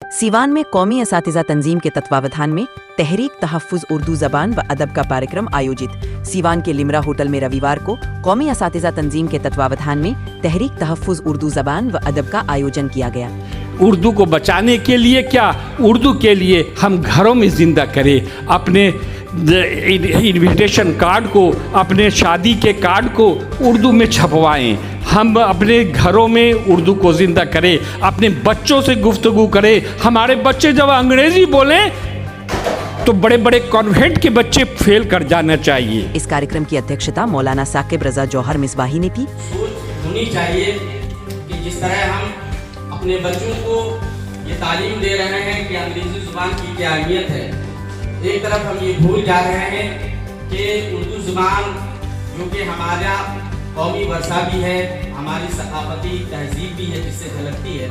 सीवान में कौमी असातिज़ा तंजीम के तत्वावधान में तहरीक तहफ़्फ़ुज़ उर्दू ज़बान व अदब का कार्यक्रम आयोजित। सीवान के लिमरा होटल में रविवार को कौमी असातिज़ा तंजीम के तत्वावधान में तहरीक तहफ़्फ़ुज़ उर्दू ज़बान व अदब का आयोजन किया गया। उर्दू को बचाने के लिए क्या, उर्दू के लिए हम घरों में ज़िंदा करें, अपने इनविटेशन कार्ड को, अपने शादी के कार्ड को उर्दू में छपवाएं। हम अपने घरों में उर्दू को ज़िंदा करें, अपने बच्चों से गुफ्तगू करें। हमारे बच्चे जब अंग्रेज़ी बोलें तो बड़े बड़े कॉन्वेंट के बच्चे फेल कर जाना चाहिए। इस कार्यक्रम की अध्यक्षता मौलाना साकिब रजा जौहर मिसबाही ने की। होनी चाहिए कि जिस तरह हम अपने बच्चों को ये तालीम दे रहे हैं कि अंग्रेजी जुबान की क्या अहमियत है, एक तरफ हम ये भूल जा रहे हैं कि उर्दू जुबान जो कि हमारा कौमी वर्षा भी है, हमारी सकाफती तहजीब भी है जिससे झलकती है।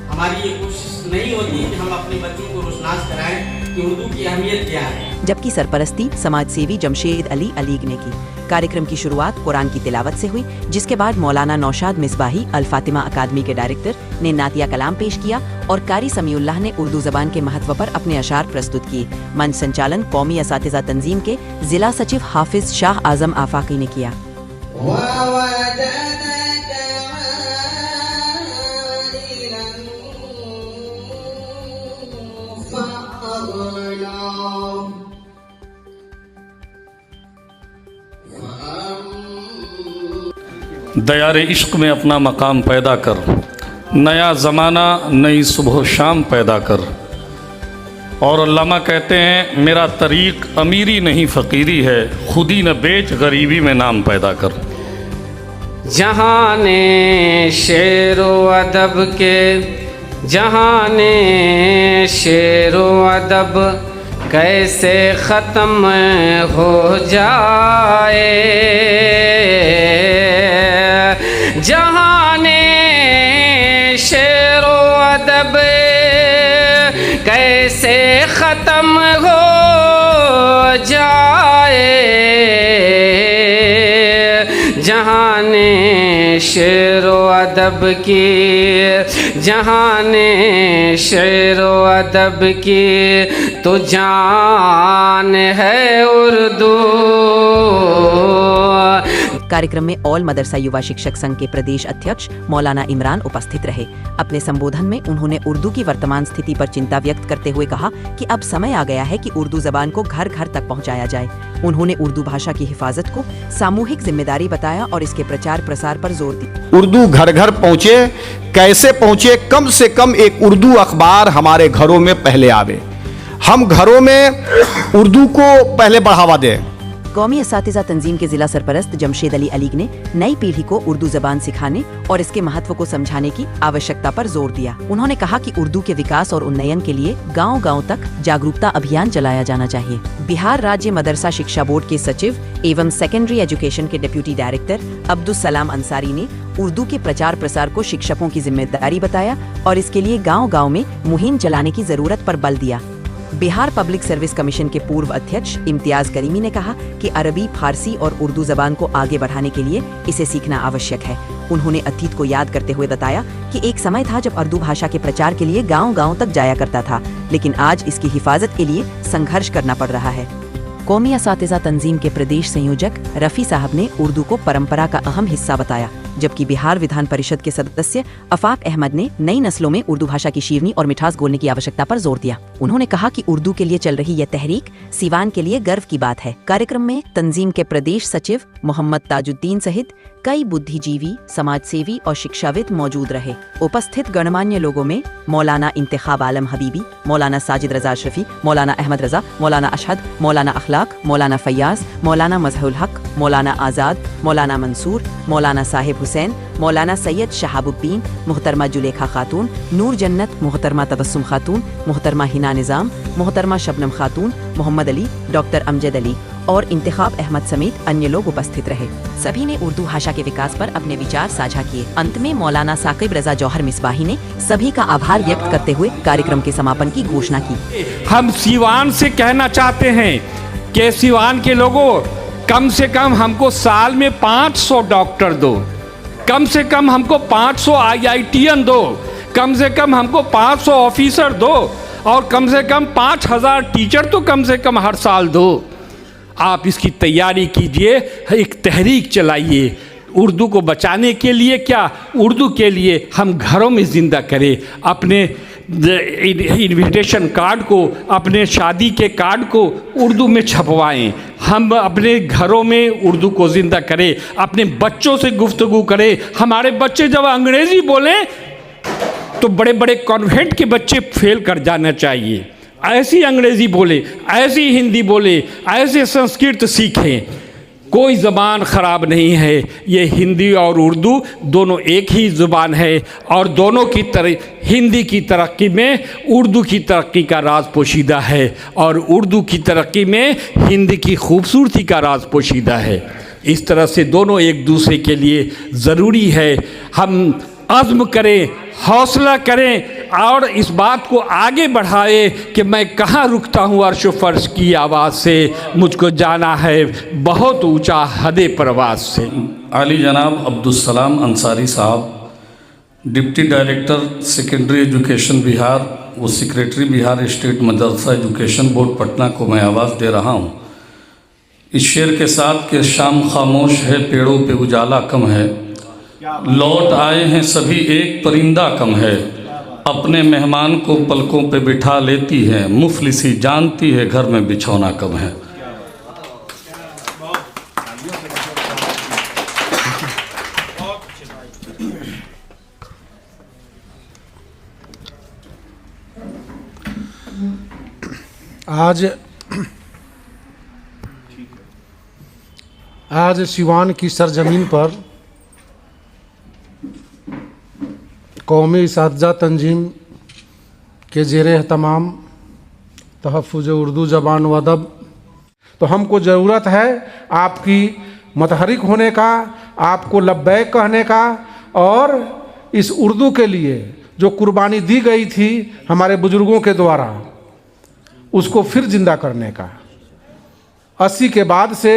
हमारी ये कोशिश नहीं होती कि हम अपने बच्चों को रोशनास कराएं कि उर्दू की अहमियत क्या है। जबकि सरपरस्ती समाज सेवी जमशेद अली अलीग ने की। कार्यक्रम की शुरुआत कुरान की तिलावत से हुई, जिसके बाद मौलाना नौशाद मिसबाही अल फातिमा अकादमी के डायरेक्टर ने नातिया कलाम पेश किया और कारी समीउल्लाह ने उर्दू जबान के महत्व पर अपने अशार प्रस्तुत किए। मंच संचालन कौमी असातिज़ा तंजीम के जिला सचिव हाफिज शाह आजम आफाकी ने किया। दयारे इश्क में अपना मकाम पैदा कर, नया ज़माना नई सुबह शाम पैदा कर। और अल्लामा कहते हैं मेरा तरीक़ अमीरी नहीं फ़कीरी है, खुदी न बेच गरीबी में नाम पैदा कर। जहाने शेरो अदब के, जहाने शेरो अदब कैसे ख़त्म हो जाए, जहाने शेरो अदब कैसे ख़त्म हो जाए, जहाने शेरो अदब की, जहाने शेरो अदब की तो जान है उर्दू। कार्यक्रम में ऑल मदरसा युवा शिक्षक संघ के प्रदेश अध्यक्ष मौलाना इमरान उपस्थित रहे। अपने संबोधन में उन्होंने उर्दू की वर्तमान स्थिति पर चिंता व्यक्त करते हुए कहा कि अब समय आ गया है कि उर्दू जबान को घर घर तक पहुंचाया जाए। उन्होंने उर्दू भाषा की हिफाजत को सामूहिक जिम्मेदारी बताया और इसके प्रचार प्रसार पर जोर दिया। उर्दू घर घर पहुँचे, कैसे पहुँचे? कम से कम एक उर्दू अखबार हमारे घरों में पहले आवे, हम घरों में उर्दू को पहले बढ़ावा दें। कौमी असातिज़ा तंजीम के जिला सरपरस्त जमशेद अली अलीग ने नई पीढ़ी को उर्दू जबान सिखाने और इसके महत्व को समझाने की आवश्यकता पर जोर दिया। उन्होंने कहा कि उर्दू के विकास और उन्नयन के लिए गांव-गांव तक जागरूकता अभियान चलाया जाना चाहिए। बिहार राज्य मदरसा शिक्षा बोर्ड के सचिव एवं सेकेंडरी एजुकेशन के डिप्टी डायरेक्टर अब्दुल सलाम अंसारी ने उर्दू के प्रचार प्रसार को शिक्षकों की जिम्मेदारी बताया और इसके लिए गाँव-गाँव में मुहिम चलाने की जरूरत पर बल दिया। बिहार पब्लिक सर्विस कमीशन के पूर्व अध्यक्ष इम्तियाज करीमी ने कहा कि अरबी, फारसी और उर्दू जबान को आगे बढ़ाने के लिए इसे सीखना आवश्यक है। उन्होंने अतीत को याद करते हुए बताया कि एक समय था जब उर्दू भाषा के प्रचार के लिए गांव-गांव तक जाया करता था, लेकिन आज इसकी हिफाजत के लिए संघर्ष करना पड़ रहा है। कौमी असातिज़ा तंजीम के प्रदेश संयोजक रफ़ी साहब ने उर्दू को परंपरा का अहम हिस्सा बताया, जबकि बिहार विधान परिषद के सदस्य अफाक अहमद ने नई नस्लों में उर्दू भाषा की शीरनी और मिठास घोलने की आवश्यकता पर जोर दिया। उन्होंने कहा कि उर्दू के लिए चल रही यह तहरीक सीवान के लिए गर्व की बात है। कार्यक्रम में तंजीम के प्रदेश सचिव मोहम्मद ताजुद्दीन सहित कई बुद्धिजीवी, समाजसेवी और शिक्षाविद मौजूद रहे। उपस्थित गणमान्य लोगों में मौलाना इंतखाब आलम हबीबी, मौलाना साजिद रजा अशरफी, मौलाना अहमद रजा, मौलाना अशहद, मौलाना अखलाक, मौलाना फैयाज, मौलाना मजहुल हक, मौलाना आज़ाद, मौलाना मंसूर, मौलाना साहिब हुसैन, मौलाना सैयद शहाबुद्दीन, मोहतरमा जुलेखा खातून, नूर जन्नत, मोहतरमा तबस्सुम खातून, मोहतरमा हिना निज़ाम, मोहतरमा शबनम खातून, मोहम्मद अली, डॉक्टर अमजद अली और इंतखाब अहमद समेत अन्य लोग उपस्थित रहे। सभी ने उर्दू भाषा के विकास पर अपने विचार साझा किए। अंत में मौलाना साकिब रजा जौहर मिसबाही ने सभी का आभार व्यक्त करते हुए कार्यक्रम के समापन की घोषणा की। हम सीवान से कहना चाहते हैं कि सीवान के लोगों, कम से कम हमको साल में 500 डॉक्टर दो, कम से कम हमको 500 IITN दो, कम से कम हमको 500 ऑफिसर दो और कम से कम 5000 टीचर तो कम से कम हर साल दो। आप इसकी तैयारी कीजिए, एक तहरीक चलाइए उर्दू को बचाने के लिए। क्या उर्दू के लिए हम घरों में ज़िंदा करें, अपने इनविटेशन कार्ड को, अपने शादी के कार्ड को उर्दू में छपवाएं। हम अपने घरों में उर्दू को ज़िंदा करें, अपने बच्चों से गुफ्तगू करें। हमारे बच्चे जब अंग्रेज़ी बोलें तो बड़े बड़े कॉन्वेंट के बच्चे फेल कर जाना चाहिए। ऐसी अंग्रेज़ी बोले, ऐसी हिंदी बोले, ऐसे संस्कृत सीखें। कोई ज़बान ख़राब नहीं है, ये हिंदी और उर्दू दोनों एक ही ज़ुबान है और दोनों की हिंदी की तरक्की में उर्दू की तरक्की का राज पोशीदा है और उर्दू की तरक्की में हिंदी की खूबसूरती का राज पोशीदा है। इस तरह से दोनों एक दूसरे के लिए ज़रूरी है। हम अज़्म करें, हौसला करें और इस बात को आगे बढ़ाए कि मैं कहाँ रुकता हूँ अर्श व फर्श की आवाज़ से, मुझको जाना है बहुत ऊंचा हदे परवाज़ से। आली जनाब अब्दुस्सलाम अंसारी साहब, deputy director secondary education Bihar व सेक्रेटरी बिहार स्टेट मदरसा एजुकेशन बोर्ड पटना को मैं आवाज़ दे रहा हूँ। इस शेर के साथ कि शाम खामोश है, पेड़ों पे उजाला कम है, लौट आए हैं सभी एक परिंदा कम है, अपने मेहमान को पलकों पे बिठा लेती है, मुफलिसी जानती है घर में बिछौना कम है। आज सिवान की सरजमीन पर कौमी इसातजा तंजीम के ज़ेरे एहतमाम तहफ़्फ़ुज़ उर्दू ज़बान व अदब, तो हमको ज़रूरत है आपकी मतहरिक होने का, आपको लब्बैक कहने का और इस उर्दू के लिए जो कुर्बानी दी गई थी हमारे बुज़ुर्गों के द्वारा उसको फिर ज़िंदा करने का। 80 के बाद से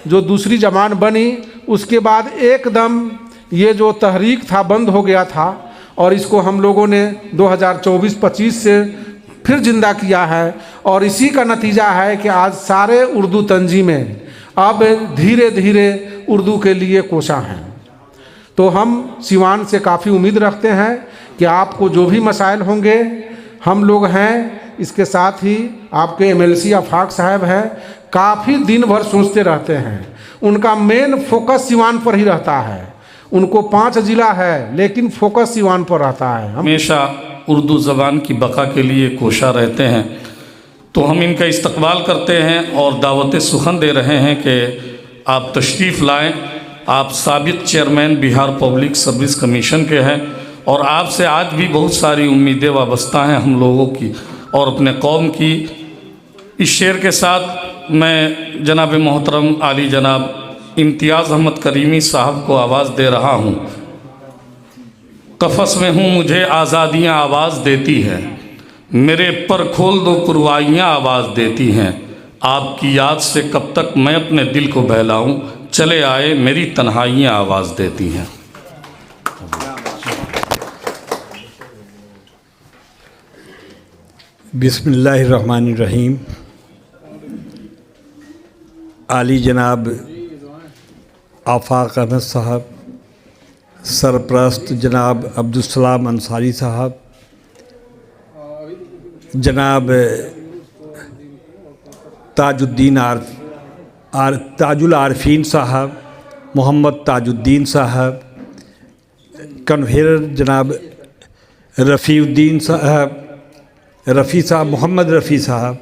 जो दूसरी ज़बान बनी उसके बाद एकदम ये जो तहरीक था बंद हो गया था और इसको हम लोगों ने 2024-25 से फिर ज़िंदा किया है और इसी का नतीजा है कि आज सारे उर्दू तंजीमें अब धीरे धीरे उर्दू के लिए कोशा हैं। तो हम सिवान से काफ़ी उम्मीद रखते हैं कि आपको जो भी मसाइल होंगे हम लोग हैं। इसके साथ ही आपके MLC आफाक साहब हैं, काफ़ी दिन भर सोचते रहते हैं, उनका मेन फोकस सिवान पर ही रहता है। उनको 5 ज़िला है लेकिन फोकस सिवान पर रहता है। हमेशा उर्दू ज़बान की बका के लिए कोशा रहते हैं, तो हम इनका इस्तकबाल करते हैं और दावत सुखन दे रहे हैं कि आप तशरीफ़ लाएं। आप साबिक़ chairman Bihar public service commission के हैं और आपसे आज भी बहुत सारी उम्मीदें वाबस्ता हैं हम लोगों की और अपने कौम की। इस शेर के साथ मैं जनाब मोहतरम आली जनाब इम्तियाज़ अहमद करीमी साहब को आवाज़ दे रहा हूँ। कफ़स में हूँ मुझे आज़ादियाँ आवाज़ देती हैं, मेरे पर खोल दो पुरवाइयाँ आवाज़ देती हैं, आपकी याद से कब तक मैं अपने दिल को बहलाऊँ, चले आए मेरी तन्हाइयाँ आवाज़ देती हैं। बिस्मिल्लाहिर्रहमानिर्रहीम। आली जनाब आफाक अहमद साहब, सरप्रस्त जनाब अब्दुस्सलाम अंसारी साहब, जनाब ताजुल आरफीन साहब, मोहम्मद ताजुद्दीन साहब, कन्वीनर जनाब रफ़ीउद्दीन साहब, मोहम्मद रफ़ी साहब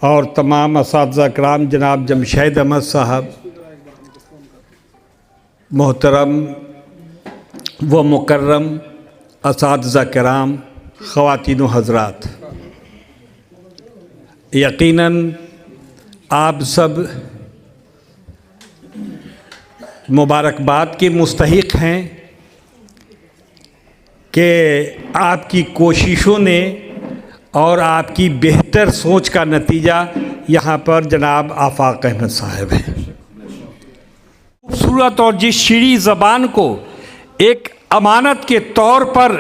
और तमाम असातिज़ा कराम जनाब जमशेद अहमद साहब, मोहतरम व मुकर्रम असातिज़ा कराम, ख़वातीन व हज़रात, यकीनन आप सब मुबारकबाद के मुस्तहिक़ हैं कि आपकी कोशिशों ने और आपकी बेहतर सोच का नतीजा यहाँ पर जनाब आफाक अहमद साहब हैं। खूबसूरत और जिस शीरी ज़बान को एक अमानत के तौर पर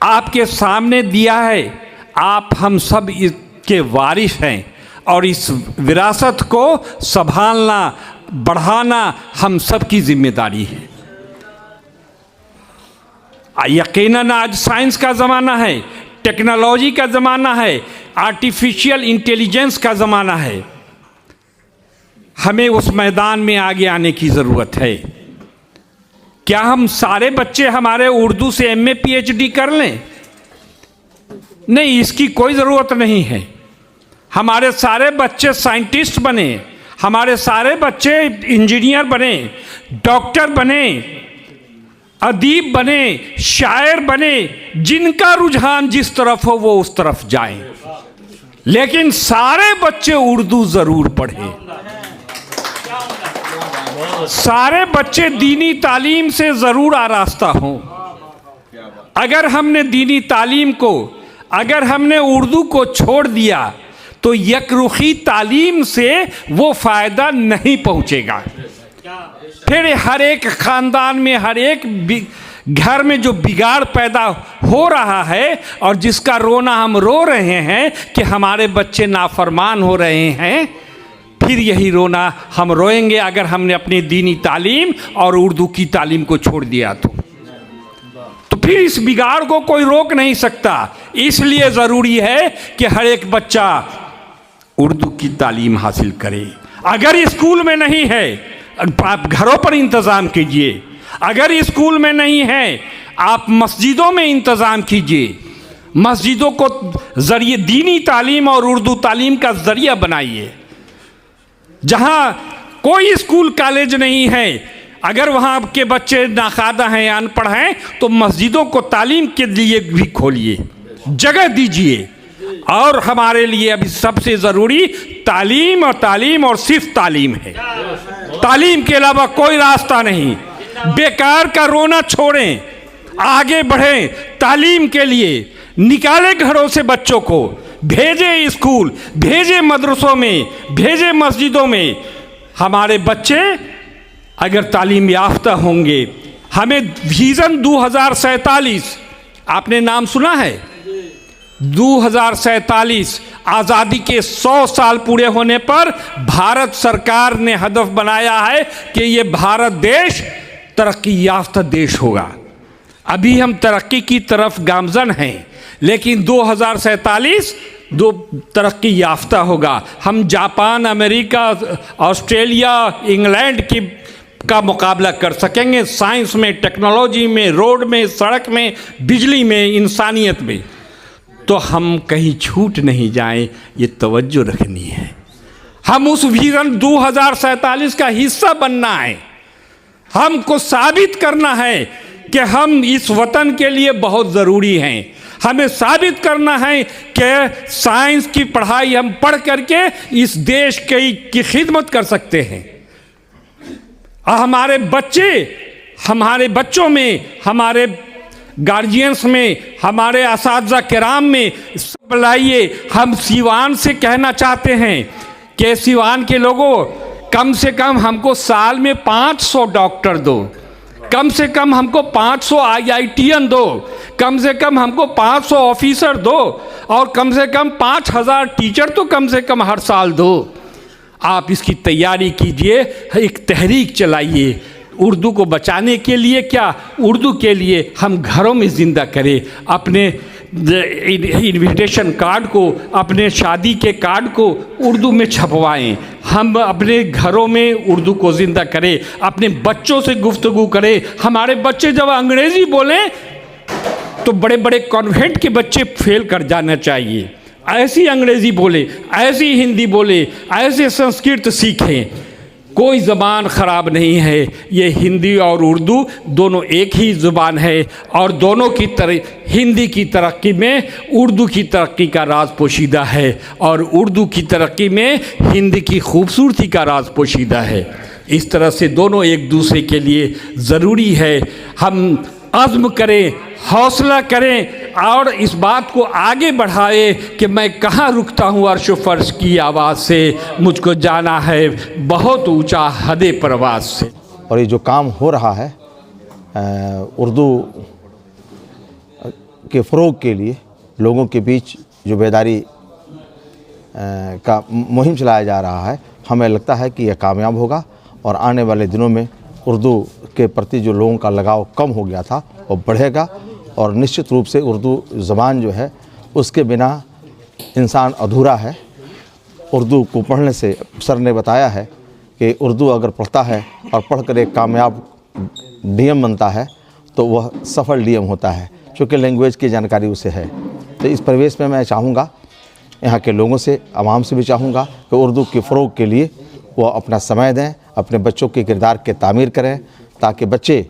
आपके सामने दिया है। आप हम सब इसके वारिस हैं और इस विरासत को संभालना, बढ़ाना हम सब की जिम्मेदारी है। यकीनन आज साइंस का ज़माना है, टेक्नोलॉजी का ज़माना है, आर्टिफिशियल इंटेलिजेंस का ज़माना है। हमें उस मैदान में आगे आने की ज़रूरत है। क्या हम सारे बच्चे हमारे उर्दू से MA PhD कर लें? नहीं, इसकी कोई ज़रूरत नहीं है। हमारे सारे बच्चे साइंटिस्ट बने, हमारे सारे बच्चे इंजीनियर बने, डॉक्टर बने, अदीब बने, शायर बने, जिनका रुझान जिस तरफ हो वो उस तरफ जाएं, लेकिन सारे बच्चे उर्दू ज़रूर पढ़ें। सारे बच्चे दीनी तालीम से ज़रूर आरास्ता हों। अगर हमने दीनी तालीम को, अगर हमने उर्दू को छोड़ दिया तो यकरुखी तालीम से वो फ़ायदा नहीं पहुंचेगा। फिर हर एक ख़ानदान में, हर एक घर में जो बिगाड़ पैदा हो रहा है और जिसका रोना हम रो रहे हैं कि हमारे बच्चे नाफरमान हो रहे हैं, फिर यही रोना हम रोएंगे अगर हमने अपनी दीनी तालीम और उर्दू की तालीम को छोड़ दिया तो फिर इस बिगाड़ को कोई रोक नहीं सकता। इसलिए ज़रूरी है कि हर एक बच्चा उर्दू की तालीम हासिल करे। अगर स्कूल में नहीं है, आप घरों पर इंतज़ाम कीजिए। अगर स्कूल में नहीं है, आप मस्जिदों में इंतज़ाम कीजिए। मस्जिदों को ज़रिए दीनी तालीम और उर्दू तालीम का ज़रिया बनाइए। जहाँ कोई स्कूल कॉलेज नहीं है, अगर वहाँ के बच्चे नाखादा हैं, अनपढ़ हैं, तो मस्जिदों को तालीम के लिए भी खोलिए, जगह दीजिए। और हमारे लिए अभी सबसे ज़रूरी तालीम और सिर्फ तालीम है। तालीम के अलावा कोई रास्ता नहीं। बेकार का रोना छोड़ें, आगे बढ़ें। तालीम के लिए निकालें घरों से बच्चों को, भेजें स्कूल, भेजें मदरसों में, भेजें मस्जिदों में। हमारे बच्चे अगर तालीम याफ्ता होंगे, हमें विज़न 2047, आपने नाम सुना है? 2047 आज़ादी के 100 साल पूरे होने पर भारत सरकार ने हदफ बनाया है कि ये भारत देश तरक्की याफ्ता देश होगा। अभी हम तरक्की की तरफ गामजन हैं, लेकिन 2047 तरक्की याफ्ता होगा। हम जापान, अमेरिका, ऑस्ट्रेलिया, इंग्लैंड का मुकाबला कर सकेंगे साइंस में, टेक्नोलॉजी में, रोड में, सड़क में, बिजली में, इंसानियत में। तो हम कहीं छूट नहीं जाएं, ये तवज्जो रखनी है। हम उस विज़न 2047 का हिस्सा बनना है। हमको साबित करना है कि हम इस वतन के लिए बहुत ज़रूरी हैं। हमें साबित करना है कि साइंस की पढ़ाई हम पढ़ करके इस देश की खिदमत कर सकते हैं। हमारे बच्चों में, हमारे गार्जियंस में, हमारे असातिज़ा किराम में सब लाइए। हम सीवान से कहना चाहते हैं कि सीवान के लोगों, कम से कम हमको साल में 500 डॉक्टर दो, कम से कम हमको 500 IITian दो, कम से कम हमको 500 ऑफिसर दो, और कम से कम 5000 टीचर तो कम से कम हर साल दो। आप इसकी तैयारी कीजिए, एक तहरीक चलाइए उर्दू को बचाने के लिए। क्या उर्दू के लिए हम घरों में ज़िंदा करें। अपने इनविटेशन कार्ड को, अपने शादी के कार्ड को उर्दू में छपवाएं। हम अपने घरों में उर्दू को ज़िंदा करें, अपने बच्चों से गुफ्तगू करें। हमारे बच्चे जब अंग्रेज़ी बोलें तो बड़े बड़े कॉन्वेंट के बच्चे फेल कर जाना चाहिए। ऐसी अंग्रेज़ी बोले, ऐसी हिंदी बोले, ऐसे संस्कृत सीखें। कोई ज़बान ख़राब नहीं है। ये हिंदी और उर्दू दोनों एक ही ज़ुबान है, और दोनों की हिंदी की तरक्की में उर्दू की तरक्की का राज पोशीदा है, और उर्दू की तरक्की में हिंदी की खूबसूरती का राज पोशीदा है। इस तरह से दोनों एक दूसरे के लिए ज़रूरी है। हम अज़्म करें, हौसला करें, और इस बात को आगे बढ़ाए कि मैं कहाँ रुकता हूँ। अर्श फर्श की आवाज़ से मुझको जाना है बहुत ऊंचा हदे परवाज़ से। और ये जो काम हो रहा है उर्दू के फ़रोग के लिए लोगों के बीच जो बेदारी का मुहिम चलाया जा रहा है, हमें लगता है कि यह कामयाब होगा और आने वाले दिनों में उर्दू के प्रति जो लोगों का लगाव कम हो गया था वो बढ़ेगा। और निश्चित रूप से उर्दू ज़बान जो है उसके बिना इंसान अधूरा है। उर्दू को पढ़ने से सर ने बताया है कि उर्दू अगर पढ़ता है और पढ़कर एक कामयाब डीएम बनता है तो वह सफल डीएम होता है, क्योंकि लैंग्वेज की जानकारी उसे है। तो इस परिवेश में मैं चाहूँगा, यहाँ के लोगों से, आवाम से भी चाहूँगा कि उर्दू के फ़रोग के लिए वो अपना समय दें, अपने बच्चों के किरदार के तामीर करें, ताकि बच्चे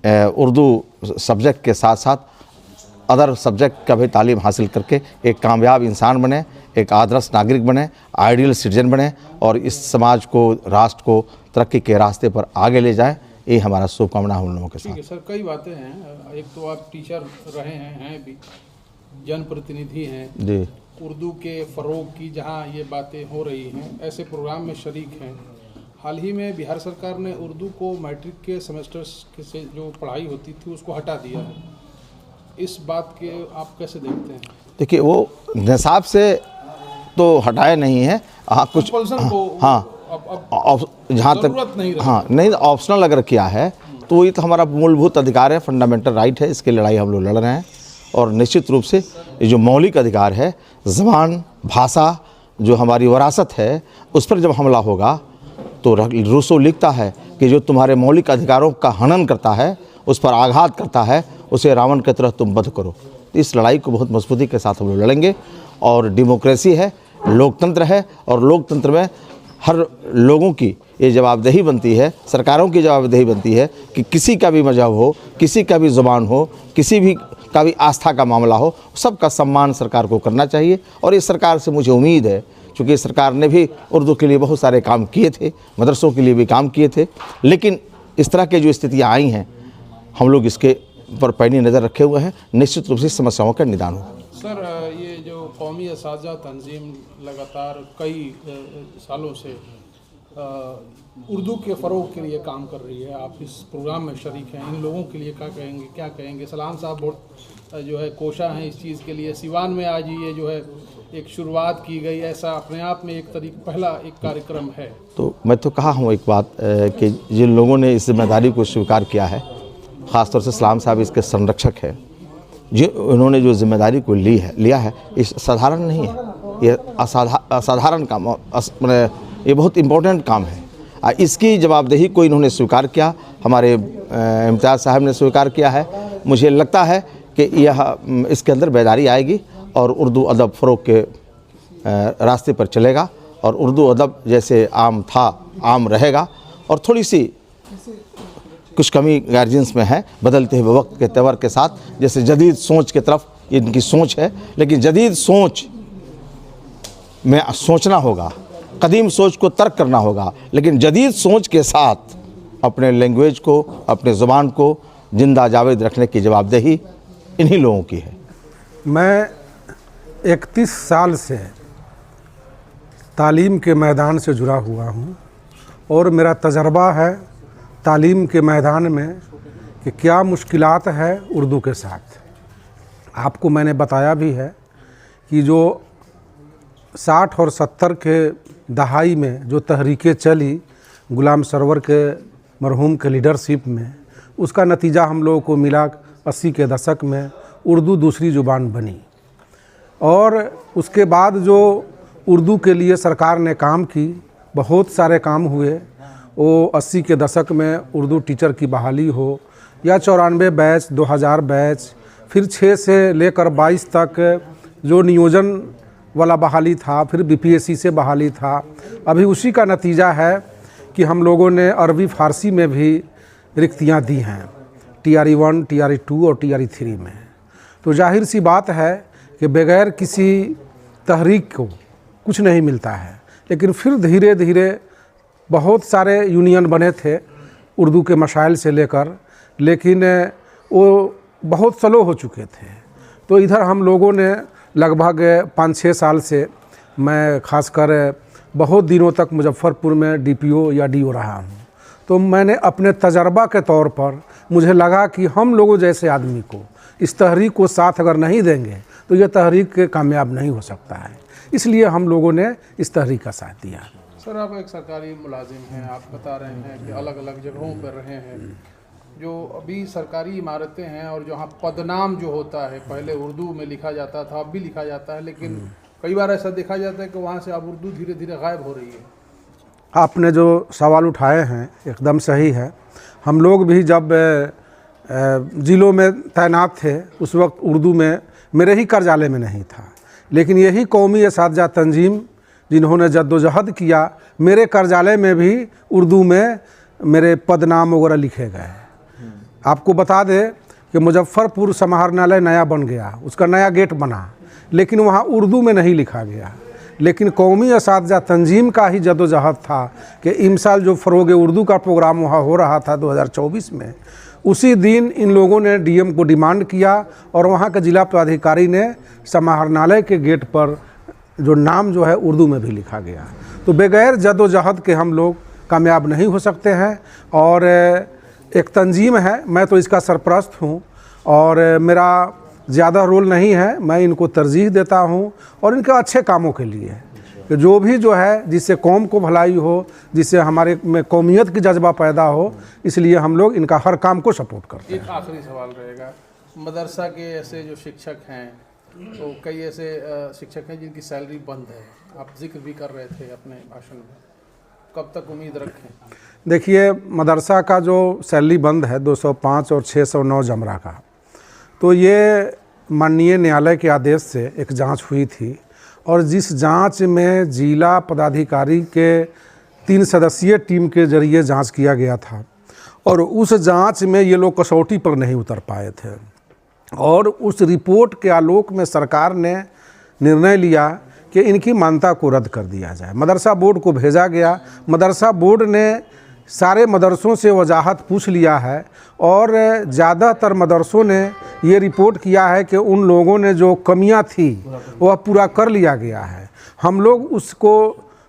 उर्दू सब्जेक्ट के साथ साथ अदर सब्जेक्ट का भी तालीम हासिल करके एक कामयाब इंसान बने, एक आदर्श नागरिक बने, आइडियल सिटीजन बने और इस समाज को, राष्ट्र को तरक्की के रास्ते पर आगे ले जाएं। ये हमारा शुभकामना हम लोगों के साथ। ठीक है सर, कई बातें हैं। एक तो आप टीचर रहे हैं भी, जनप्रतिनिधि हैं जी। उर्दू के फ़रोग की जहां ये बातें हो रही हैं, ऐसे प्रोग्राम में शरीक हैं। हाल ही में बिहार सरकार ने उर्दू को मैट्रिक के सेमेस्टर्स से जो पढ़ाई होती थी उसको हटा दिया है। इस बात के आप कैसे देखते हैं? देखिए, वो निसाब से तो हटाए नहीं है, कुछ जहाँ तक नहीं ऑप्शनल अगर किया है तो ये तो हमारा मूलभूत अधिकार है, फंडामेंटल राइट है। इसकी लड़ाई हम लोग लड़ रहे हैं और निश्चित रूप से ये जो मौलिक अधिकार है, ज़बान, भाषा, जो हमारी विरासत है, उस पर जब हमला होगा तो रूसो लिखता है कि जो तुम्हारे मौलिक अधिकारों का हनन करता है, उस पर आघात करता है, उसे रावण की तरह तुम वध करो। इस लड़ाई को बहुत मजबूती के साथ हम लोग लड़ेंगे। और डेमोक्रेसी है, लोकतंत्र है और लोकतंत्र में हर लोगों की ये जवाबदेही बनती है, सरकारों की जवाबदेही बनती है कि किसी का भी मजहब हो, किसी का भी ज़ुबान हो, किसी भी का भी आस्था का मामला हो, सबका सम्मान सरकार को करना चाहिए। और इस सरकार से मुझे उम्मीद है, क्योंकि सरकार ने भी उर्दू के लिए बहुत सारे काम किए थे, मदरसों के लिए भी काम किए थे, लेकिन इस तरह के जो स्थितियाँ आई हैं, हम लोग इसके पर पैनी नज़र रखे हुए हैं। निश्चित रूप से समस्याओं का निदान हो। सर, ये जो कौमी असातिज़ा तंजीम लगातार कई सालों से उर्दू के फ़रोग के लिए काम कर रही है, आप इस प्रोग्राम में शरीक हैं, इन लोगों के लिए क्या कहेंगे? सलाम साहब बहुत जो है कोशा हैं इस चीज़ के लिए। सिवान में आज ये जो है एक शुरुआत की गई, ऐसा अपने आप में एक पहला एक कार्यक्रम है। तो मैं तो कहा हूँ एक बात कि जिन लोगों ने इस जिम्मेदारी को स्वीकार किया है, ख़ासतौर से सलाम साहब इसके संरक्षक हैं, उन्होंने जो जिम्मेदारी को लिया है, इस साधारण नहीं है, ये असाधारण काम, ये बहुत इम्पोर्टेंट काम है। इसकी जवाबदेही को इन्होंने स्वीकार किया, हमारे इम्तियाज़ साहब ने स्वीकार किया है। मुझे लगता है कि यह इसके अंदर बेदारी आएगी और उर्दू अदब फ़रोग के रास्ते पर चलेगा और उर्दू अदब जैसे आम था आम रहेगा। और थोड़ी सी कुछ कमी गार्जियंस में है, बदलते हुए वक्त के तेवर के साथ, जैसे जदीद सोच की तरफ इनकी सोच है, लेकिन जदीद सोच में सोचना होगा, कदीम सोच को तर्क करना होगा, लेकिन जदीद सोच के साथ अपने लैंग्वेज को, अपने ज़ुबान को जिंदा जावेद रखने की जवाबदेही इन्हीं लोगों की है। मैं 31 साल से तालीम के मैदान से जुड़ा हुआ हूँ और मेरा तजर्बा है तालीम के मैदान में कि क्या मुश्किलात है उर्दू के साथ। आपको मैंने बताया भी है कि जो 60 और 70 के दहाई में जो तहरीकें चली गुलाम सरवर के मरहूम के लीडरशिप में, उसका नतीजा हम लोगों को मिला 80 के दशक में उर्दू दूसरी ज़ुबान बनी। और उसके बाद जो उर्दू के लिए सरकार ने काम की, बहुत सारे काम हुए। वो 80 के दशक में उर्दू टीचर की बहाली हो या 94 बैच, 2000 बैच, फिर 6 से लेकर 22 तक जो नियोजन वाला बहाली था, फिर बीपीएससी से बहाली था। अभी उसी का नतीजा है कि हम लोगों ने अरबी फ़ारसी में भी रिक्तियाँ दी हैं, TRE 1, TRE 2 और TRE 3 में। तो जाहिर सी बात है कि बग़ैर किसी तहरीक को कुछ नहीं मिलता है। लेकिन फिर धीरे धीरे बहुत सारे यूनियन बने थे उर्दू के मसाइल से लेकर, लेकिन वो बहुत स्लो हो चुके थे। तो इधर हम लोगों ने लगभग 5-6 साल से, मैं खासकर बहुत दिनों तक मुजफ्फरपुर में DPO या DO रहा हूँ। तो मैंने अपने तजर्बा के तौर पर मुझे लगा कि हम लोगों जैसे आदमी को इस तहरीक को साथ अगर नहीं देंगे तो यह तहरीक कामयाब नहीं हो सकता है। इसलिए हम लोगों ने इस तहरीक का साथ दिया। सर, आप एक सरकारी मुलाजिम हैं, आप बता रहे हैं कि अलग अलग जगहों पर रहे हैं। जो अभी सरकारी इमारतें हैं और जहाँ पदनाम जो होता है, पहले उर्दू में लिखा जाता था, अब भी लिखा जाता है, लेकिन कई बार ऐसा देखा जाता है कि वहाँ से अब उर्दू धीरे धीरे गायब हो रही है। आपने जो सवाल उठाए हैं एकदम सही है। हम लोग भी जब ज़िलों में तैनात थे उस वक्त उर्दू में मेरे ही कार्यालय में नहीं था, लेकिन यही कौमी असातिज़ा तंजीम जिन्होंने जद्दोजहद किया, मेरे कार्यालय में भी उर्दू में मेरे पदनाम वगैरह लिखे गए। आपको बता दें कि मुजफ्फरपुर समाहरणालय नया बन गया, उसका नया गेट बना, लेकिन वहाँ उर्दू में नहीं लिखा गया। लेकिन कौमी असातिज़ा तंजीम का ही जद्दोजहद था कि इमसाल जो फ़रोग़ उर्दू का प्रोग्राम वहाँ हो रहा था 2024 में, उसी दिन इन लोगों ने डीएम को डिमांड किया और वहाँ के जिला पदाधिकारी ने समाहरणालय के गेट पर जो नाम जो है उर्दू में भी लिखा गया। तो बगैर जद्दोजहद के हम लोग कामयाब नहीं हो सकते हैं। और एक तंजीम है, मैं तो इसका सरपरस्त हूँ और मेरा ज़्यादा रोल नहीं है, मैं इनको तरजीह देता हूँ और इनके अच्छे कामों के लिए कि जो भी जो है जिससे कौम को भलाई हो, जिससे हमारे में कौमियत की जज्बा पैदा हो, इसलिए हम लोग इनका हर काम को सपोर्ट करते हैं। एक आखिरी सवाल रहेगा, मदरसा के ऐसे जो शिक्षक हैं, तो कई ऐसे शिक्षक हैं जिनकी सैलरी बंद है, आप जिक्र भी कर रहे थे अपने भाषण में, कब तक उम्मीद रखें? देखिए, मदरसा का जो सैलरी बंद है 205 और 609 जमरा का, तो ये माननीय न्यायालय के आदेश से एक जांच हुई थी और जिस जांच में जिला पदाधिकारी के 3 सदस्यीय टीम के जरिए जांच किया गया था और उस जांच में ये लोग कसौटी पर नहीं उतर पाए थे और उस रिपोर्ट के आलोक में सरकार ने निर्णय लिया कि इनकी मान्यता को रद्द कर दिया जाए। मदरसा बोर्ड को भेजा गया, मदरसा बोर्ड ने सारे मदरसों से वजाहत पूछ लिया है और ज़्यादातर मदरसों ने ये रिपोर्ट किया है कि उन लोगों ने जो कमियां थी वह पूरा कर लिया गया है। हम लोग उसको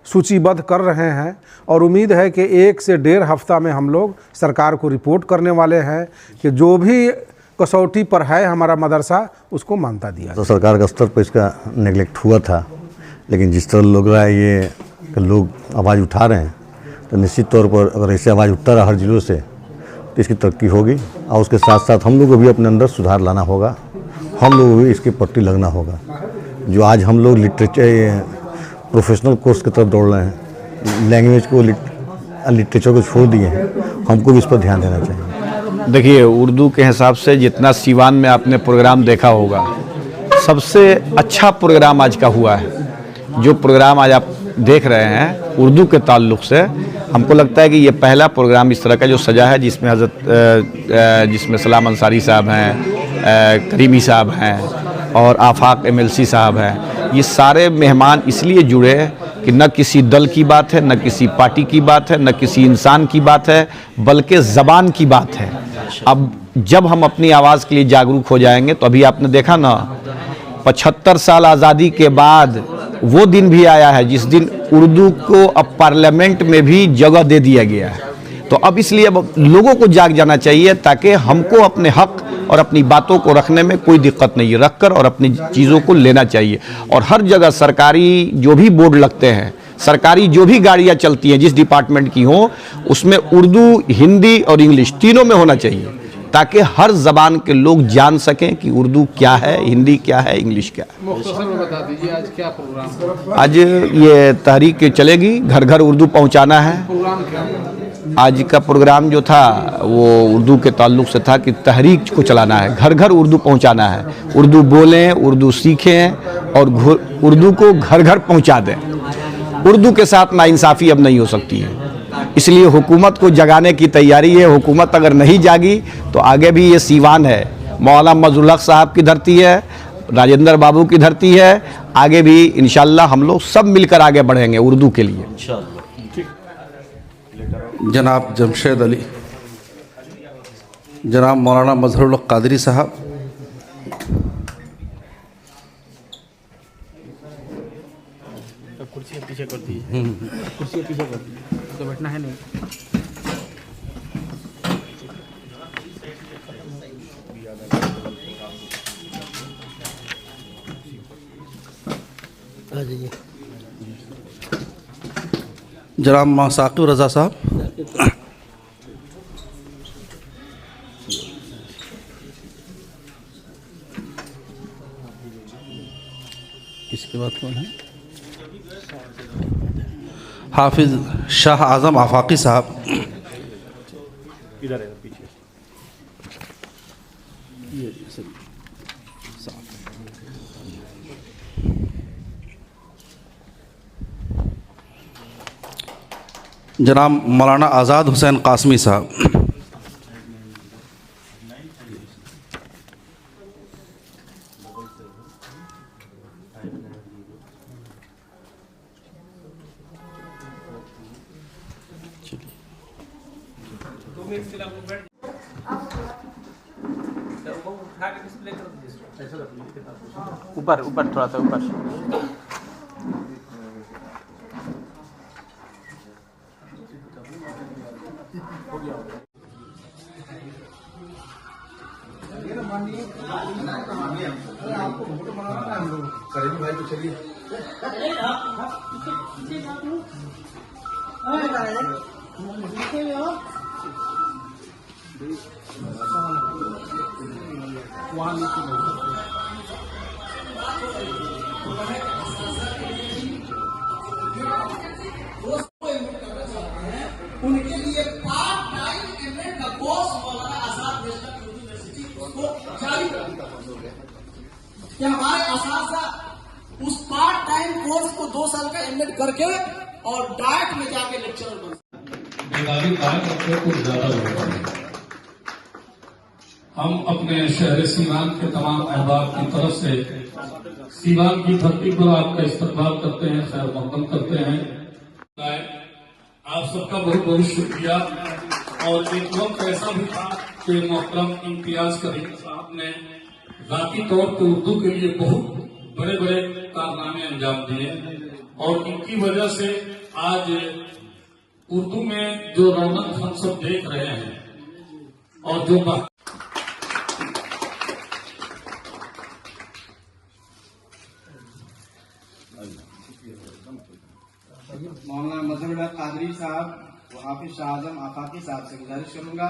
सूचीबद्ध कर रहे हैं और उम्मीद है कि 1 से 1.5 हफ्ता में हम लोग सरकार को रिपोर्ट करने वाले हैं कि जो भी कसौटी पर है हमारा मदरसा, उसको मान्यता दिया। तो सरकार के स्तर पर इसका नेगलेक्ट हुआ था, लेकिन जिस तरह लग रहा है ये कि लोग आवाज़ उठा रहे हैं, तो निश्चित तौर पर अगर ऐसे आवाज़ उठता रहा हर जिलों से तो इसकी तरक्की होगी और उसके साथ साथ हम लोग को भी अपने अंदर सुधार लाना होगा, हम लोग को भी इसके पट्टी लगना होगा। जो आज हम लोग लिटरेचर प्रोफेशनल कोर्स की तरफ दौड़ रहे हैं, लैंग्वेज को लिटरेचर को छोड़ दिए हैं, हमको भी इस पर ध्यान देना चाहिए। देखिए, उर्दू के हिसाब से जितना सीवान में आपने प्रोग्राम देखा होगा, सबसे अच्छा प्रोग्राम आज का हुआ है। जो प्रोग्राम आज आप देख रहे हैं उर्दू के ताल्लुक़ से, हमको लगता है कि ये पहला प्रोग्राम इस तरह का जो सजा है जिसमें सलाम अंसारी साहब हैं, करीमी साहब हैं और आफाक MLC साहब हैं। ये सारे मेहमान इसलिए जुड़े कि न किसी दल की बात है, न किसी पार्टी की बात है, न किसी इंसान की बात है, बल्कि ज़बान की बात है। अब जब हम अपनी आवाज़ के लिए जागरूक हो जाएंगे तो अभी आपने देखा ना, 75 साल आज़ादी के बाद वो दिन भी आया है जिस दिन उर्दू को अब पार्लियामेंट में भी जगह दे दिया गया है। तो अब इसलिए अब लोगों को जाग जाना चाहिए ताकि हमको अपने हक और अपनी बातों को रखने में कोई दिक्कत नहीं, रखकर और अपनी चीज़ों को लेना चाहिए। और हर जगह सरकारी जो भी बोर्ड लगते हैं, सरकारी जो भी गाड़ियाँ चलती हैं जिस डिपार्टमेंट की हों, उसमें उर्दू, हिंदी और इंग्लिश तीनों में होना चाहिए ताकि हर ज़बान के लोग जान सकें कि उर्दू क्या है, हिंदी क्या है, इंग्लिश क्या है। मुख्तसर में बता दीजिए आज क्या प्रोग्राम? आज ये तहरीक चलेगी, घर घर उर्दू पहुंचाना है। प्रोग्राम क्या? आज का प्रोग्राम जो था वो उर्दू के ताल्लुक़ से था कि तहरीक को चलाना है, घर घर उर्दू पहुंचाना है। उर्दू बोलें, उर्दू सीखें और उर्दू को घर घर पहुंचा दें। उर्दू के साथ नाइंसाफ़ी अब नहीं हो सकती है, इसलिए हुकूमत को जगाने की तैयारी है। हुकूमत अगर नहीं जागी तो आगे भी ये सीवान है, मौलाना मजरुल हक साहब की धरती है, राजेंद्र बाबू की धरती है। आगे भी इंशाअल्लाह हम लोग सब मिलकर आगे बढ़ेंगे उर्दू के लिए। जनाब जमशेद अली, जनाब मौलाना मजहरुल हक कादरी साहब, कुर्सी पीछे कर दीजिए, कुर्सी पीछे कर दीजिए, तो बैठना है नहीं। जनाब साकिब रज़ा साहब, इसके बाद कौन है? हाफिज़ शाह आज़म आफाकी साहब, इधर है पीछे। जनाब मौलाना आज़ाद हुसैन कासमी साहब, ऊपर ऊपर थोड़ा सा ऊपर। उनके लिए पार्ट टाइम एमए का course Maulana Azad national university उसको जारी कर दिया कि हमारे असासा उस पार्ट टाइम कोर्स को 2 साल का एमएड करके और डायट में जाके लेक्चरर बन कुछ ज्यादा होता है। हम अपने शहर सीवान के तमाम अहबाब की तरफ से सीवान की धरती पर आपका इस्तकबाल करते हैं, खैर मकदम करते हैं। आप सबका बहुत बहुत शुक्रिया। और एक वक्त ऐसा भी था कि मोहतरम इम्तियाज करीम साहब ने जाती तौर पर उर्दू के लिए बहुत बड़े बड़े कारनामे अंजाम दिए और इनकी वजह से आज उर्दू में जो रौनक हम सब देख रहे हैं और जो मौलाना मजहरुल्लाह कादरी साहब व हाफिज शाह आज़म आफाकी साहब से गुजारिश करूंगा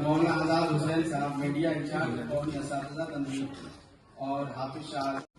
मौलाना आजाद हुसैन साहब मीडिया इंचार्ज कौमी असातिज़ा तंजीम और हाफिज शाह